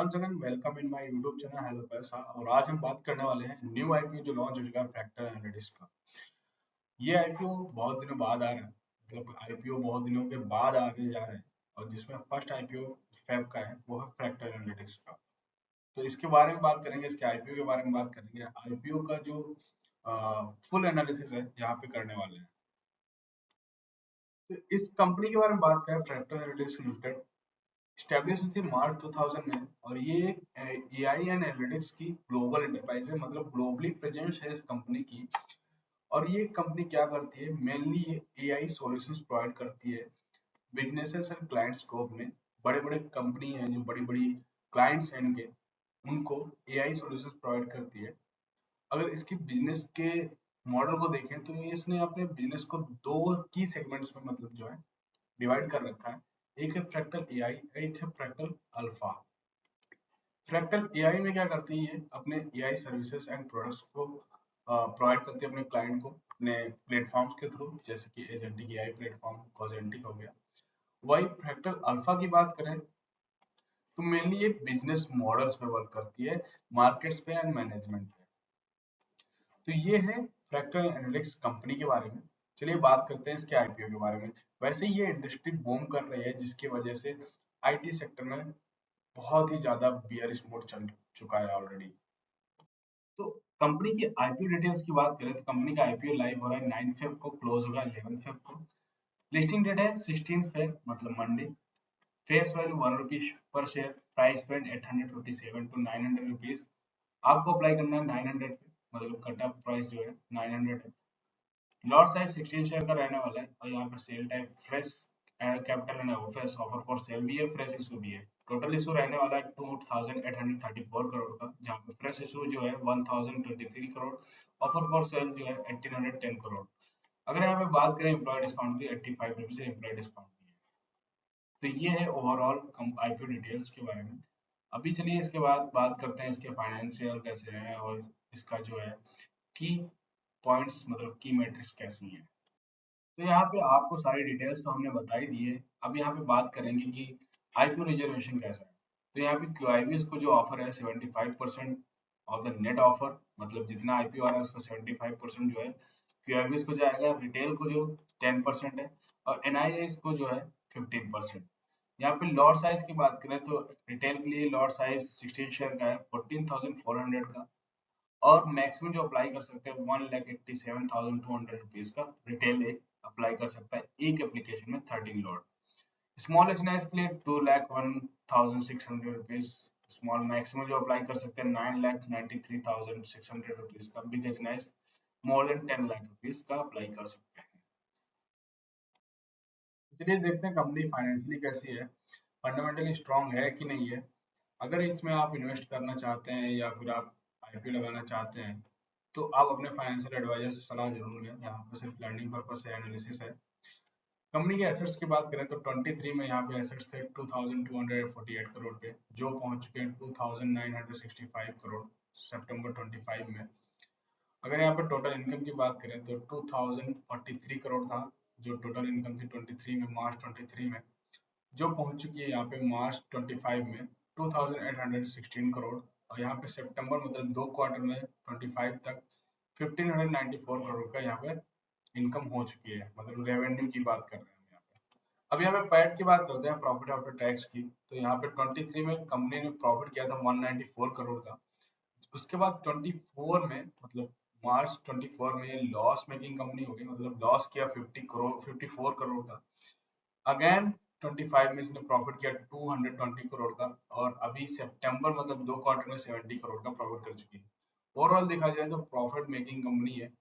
Once again welcome in my YouTube channel hello Paisa. और आज हम बात करने वाले हैं न्यू आईपीओ जो लॉन्च हो चुका है फ्रैक्टल एनालिटिक्स का। ये आईपीओ बहुत दिनों बाद आ रहा है, मतलब आईपीओ बहुत दिनों के बाद आने जा रहे हैं। और जिसमें फर्स्ट आईपीओ फेब का है वो है फ्रैक्टल एनालिटिक्स का। तो इसके बारे में बात करेंगे, इसके आईपीओ के बारे में बात करेंगे। आईपीओ का जो फुल एनालिसिस है यहाँ पे करने वाले हैं। तो इस कंपनी के बारे में बात करें, फ्रैक्टल एनालिटिक्स लिमिटेड स्टैब्लिश हुई थी मार्च 2000 में। और ये एआई एंड एनालिटिक्स की ग्लोबल एंटरप्राइज है, मतलब ग्लोबली प्रेजेंस है इस कंपनी की। और ये कंपनी क्या करती है, मेनली ये एआई सॉल्यूशंस प्रोवाइड करती है बिजनेसेस एंड क्लाइंट स्कोप में। बड़े बड़े कंपनी हैं जो बड़ी बड़ी क्लाइंट्स हैं इनके, उनको एआई सॉल्यूशंस प्रोवाइड करती है। अगर इसकी बिजनेस के मॉडल को देखें तो ये इसने अपने बिजनेस को दो की सेगमेंट्स में मतलब जो है डिवाइड कर रखा है। एक है फ्रैक्टल एआई, एक है फ्रैक्टल अल्फा। फ्रैक्टल एआई में क्या करती है, ये अपने एआई सर्विसेज एंड प्रोडक्ट्स को प्रोवाइड करती है अपने क्लाइंट को अपने प्लेटफॉर्म्स के थ्रू, जैसे कि एजेंटिक एआई प्लेटफॉर्म कॉजेंटिक हो गया। वही फ्रैक्टल अल्फा की बात करें तो मेनली ये बिजनेस मॉडल्स पे वर्क करती है, मार्केट्स पे एंड मैनेजमेंट पे। तो ये है फ्रैक्टल एनालिटिक्स कंपनी के बारे में। चलिए बात करते हैं इसके आईपीओ के बारे में। वैसे ये इंडस्ट्री बूम कर रही है जिसकी वजह से आईटी सेक्टर में बहुत ही ज्यादा बियरिश मोड चल चुका है ऑलरेडी। तो कंपनी की आईपीओ डिटेल्स की बात करें तो कंपनी का आईपीओ लाइव हो रहा है 9 फेब को, क्लोज होगा 11 फेब को। लिस्टिंग डेट है 16 फेब मतलब मंडे। फेस वैल्यू 1 रुपीज पर share. Price band 857 to 900 rupees. आपको अप्लाई करना है 900 पे, मतलब कट ऑफ प्राइस जो है 900 है। लॉट साइज 16 शेयर का रहने वाला है। और यहाँ पर sale type fresh capital and offers offer for sale भी है, फ्रेश इशू भी है। टोटल इशू रहने वाला है 2834 करोड़ का, जहाँ पे फ्रेश इशू जो है 1023 करोड़, ऑफर फॉर सेल जो है 1810 करोड़। अगर यहाँ पे बात करें एम्प्लॉय डिस्काउंट की, 85 रुपीज एम्प्लॉय डिस्काउंट की है। तो ये है ओवरऑल आईपीओ डिटेल्स के बारे में। अभी चलिए इसके बाद बात करते हैं इसके फाइनेंशियल कैसे हैं और इसका जो है की पॉइंट्स मतलब की मैट्रिक्स कैसी हैं। तो यहाँ पे आपको सारी डिटेल्स तो हमने बता ही दी है। अब यहाँ पे बात करेंगे कि आईपीओ रिजर्वेशन कैसा है। तो यहाँ पे क्यूआईबीएस को जो ऑफर है 75% ऑफ द नेट ऑफर, मतलब जितना आईपीओ आ रहा है उसका 75% जो है क्यूआईबीएस को जाएगा। रिटेल को जो 10% है, और एनआईएस को जो है 15%। यहाँ पे लॉट साइज की बात करें तो रिटेल के लिए लॉट साइज 16 शेयर का है 14,400 का। और मैक्सिमम जो अप्लाई कर सकते हैं 1,87,200 रुपीज का रिटेल एक अप्लाई कर सकता है एक एप्लीकेशन में 13 लॉट। स्मॉल एचएनआईएस के लिए 2,01,600 रुपीज स्मॉल। मैक्सिमम जो अप्लाई कर सकते हैं 9,93,600 रुपीज का। Big HNIs more than 10 lakh rupees का अप्लाई कर सकते हैं। चलिए देखते हैं कंपनी फाइनेंशियली कैसी है, फंडामेंटली स्ट्रांग है कि नहीं है। अगर इसमें आप इन्वेस्ट करना चाहते हैं या फिर आप आईपीओ लगाना चाहते हैं तो आप अपने फाइनेंशियल एडवाइजर से सलाह जरूर लें। यहाँ पर सिर्फ लर्निंग पर्पस से एनालिसिस है। कंपनी के एसेट्स की बात करें तो 23 में यहाँ पे एसेट्स थे 2248 करोड़ के, जो पहुंच चुके हैं 2965 करोड़ सितंबर 25 में। अगर यहाँ पे टोटल इनकम की बात करें तो 2043 करोड़ था जो टोटल इनकम थी 23 में, मार्च 23 में, जो पहुंच चुकी है यहाँ पे मार्च 25 में 2816 करोड़। और यहाँ पे सितंबर मतलब 2 क्वार्टर में 25 तक 1594 करोड़ का यहाँ पे इनकम हो चुकी है, मतलब रेवेन्यू की बात कर रहे हैं हम यहाँ पे। अब यहाँ पे पैट की बात करते हैं, प्रॉफिट आफ्टर टैक्स की। तो यहाँ पे 23 में कंपनी ने प्रॉफिट किया था 194 करोड़ का। उसके बाद 24 में मतलब मार्च 24 में ये लॉस मेकिंग कंपनी होगी, मतलब लॉस किया 54 करोड़ का। अगेन 25 में इसने प्रॉफिट किया 220 करोड़ का। और अभी सितंबर मतलब 2 क्वार्टर में 70 करोड़ का प्रॉफिट कर चुकी है। ओवरऑल देखा जाए तो प्रॉफिट मेकिंग कंपनी है।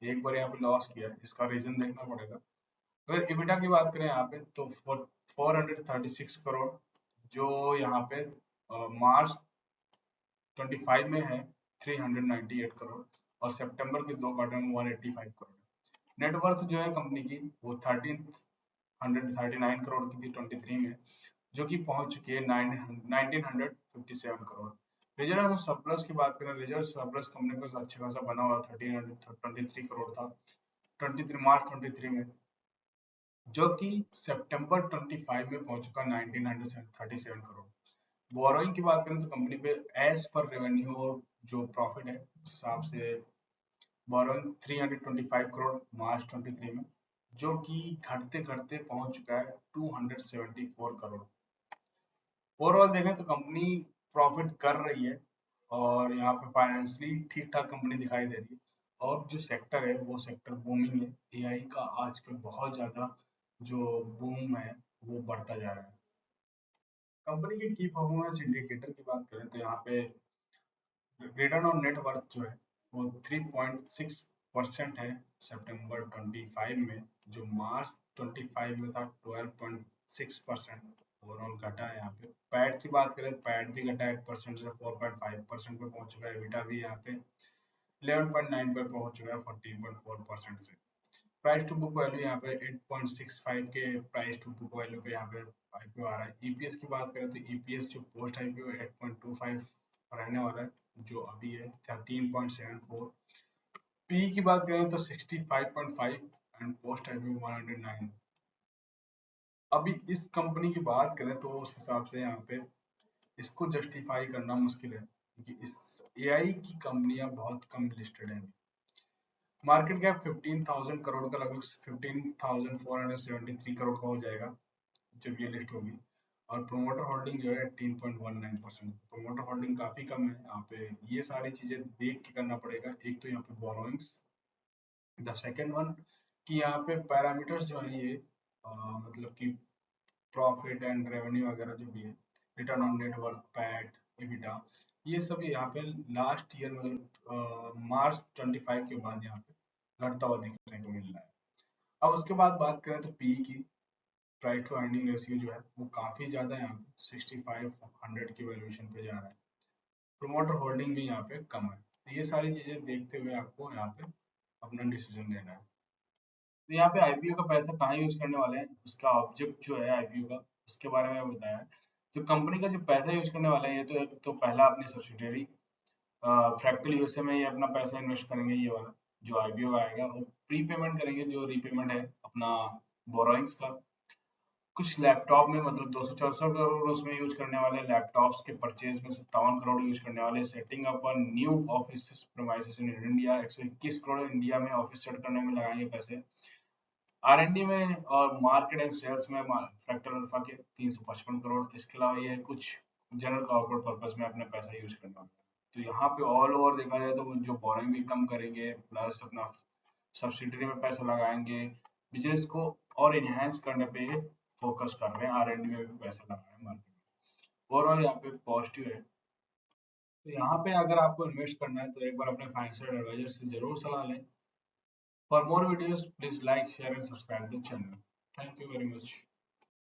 एक बार यहाँ पे लॉस किया है, इसका रीजन देखना पड़ेगा। अगर इबिटा की बात करें यहाँ पे तो 436 करोड़, जो यहाँ पे मार्च 25 में है 398 करोड़। और सितंबर के 2 क्वार्टर में 185 करोड़। नेटवर्थ जो है कंपनी की वो 1339 करोड़ की थी 23 में, जो कि पहुंच चुकी है 1957 करोड़। रिजर्व सरप्लस की बात करें, रिजर्व सरप्लस कंपनी को अच्छा खासा बना हुआ 1323 करोड़ था मार्च 23 में, जो कि सितंबर 25 में पहुंच चुका 1937 करोड़। बोरोइंग की बात करें तो कंपनी पे एज पर रेवेन्यू और जो प्रॉफिट है उस हिसाब से बोरोइंग 325 करोड़ मार्च 23 में, जो कि घटते घटते पहुंच चुका है 274 करोड़। ओवरऑल देखें तो कंपनी प्रॉफिट कर रही है और यहाँ पे फाइनेंशियली ठीक ठाक कंपनी दिखाई दे रही है, और जो सेक्टर है वो सेक्टर बूमिंग है। एआई का आजकल बहुत ज़्यादा जो बूम है वो बढ़ता जा रहा है। कंपनी के की परफॉर्मेंस इंडिकेटर की बात करें तो यहाँ पे रिटर्न ऑन नेट वर्थ जो है वो 3.6% है सितंबर 25 में, जो मार्च 25 में था 12.6%। ओवरऑल घटा है यहाँ पे। पैट की बात करें, पैट भी घटा 8% से 4.5% पे पहुंच चुका है। एबिटा भी यहाँ पे 11.9 पर पहुंच चुका है 14.4% से। प्राइस टू बुक वैल्यू यहाँ पे 8.65 के प्राइस टू बुक वैल्यू पे यहाँ पे आईपीओ आ रहा है। ईपीएस की बात करें तो ईपीएस जो पोस्ट आईपीओ 8.25 रहने वाला है, जो अभी है 13.74। पी की बात करें तो 65.5 एंड पोस्ट आईपीओ 109। अभी इस कंपनी की बात करें तो उस हिसाब से यहाँ पे इसको जस्टिफाई करना मुश्किल है, क्योंकि इस एआई की कंपनियां बहुत कम लिस्टेड हैं। मार्केट कैप 15,000 करोड़ का, लगभग 15,473 करोड़ का हो जाएगा जब ये लिस्ट होगी। और प्रोमोटर होल्डिंग जो है 18.19%। प्रोमोटर होल्डिंग काफी कम है यहाँ पे। ये सारी चीजें देख के करना पड़ेगा। एक तो यहाँ पे बोरोइंग्स, द सेकेंड वन कि यहाँ पे पैरामीटर्स जो है ये मतलब कि प्रॉफिट एंड रेवेन्यू वगैरह जो भी है, return on net worth, PAT, EBITDA, ये सब यहाँ पे लास्ट ईयर मतलब मार्च 25 के बाद यहाँ पे घटता हुआ देखने को मिल रहा है। अब उसके बाद बात करें तो पी की, प्राइस टू अर्निंग रेशियो जो है वो काफी ज्यादा है यहाँ पे 6500 की वैल्यूएशन पे जा रहा है। प्रोमोटर होल्डिंग भी यहाँ पे कम है। तो ये सारी चीजें देखते हुए आपको यहाँ पे अपना डिसीजन लेना है। तो यहाँ पे आईपीओ का पैसा कहाँ यूज करने वाले हैं, उसका ऑब्जेक्ट जो है आईपीओ का, उसके बारे में बताया है। तो कंपनी का जो पैसा यूज करने वाला है, ये तो एक तो पहला अपनी सब्सिडरी फ्रैक्टल यूएसए में ये अपना पैसा इन्वेस्ट करेंगे। ये वाला जो आईपीओ आएगा वो प्री पेमेंट करेंगे, जो रीपेमेंट है अपना बोरोइंग्स का। कुछ लैपटॉप में मतलब 264 करोड़ उसमें यूज करने वाले, लैपटॉप्स के परचेज में 57 करोड़ यूज करने वाले, setting up new office premises in India 121 crore India में ऑफिस सेट करने में लगाएंगे पैसे। आर&डी में और मार्केट एंड सेल्स में फ्रैक्टल अल्फा के 355 करोड़। इसके अलावा ये कुछ जनरल कॉर्पोरेट पर्पस में अपने पैसा यूज करना होगा। तो यहाँ पे ऑल ओवर देखा जाए तो जो बोरिंग भी कम करेंगे, प्लस अपना सब्सिडरी में पैसा लगाएंगे, बिजनेस को और इनहेंस करने पे फोकस कर रहे हैं, आर&डी में भी पैसा लगा रहे हैं मार्केट में। ओवरऑल यहाँ पे पॉजिटिव है। तो यहाँ पे अगर आपको इन्वेस्ट करना है तो एक बार अपने फाइनेंशियल एडवाइजर से जरूर सलाह लें। For more videos, please like, share and subscribe the channel. Thank you very much.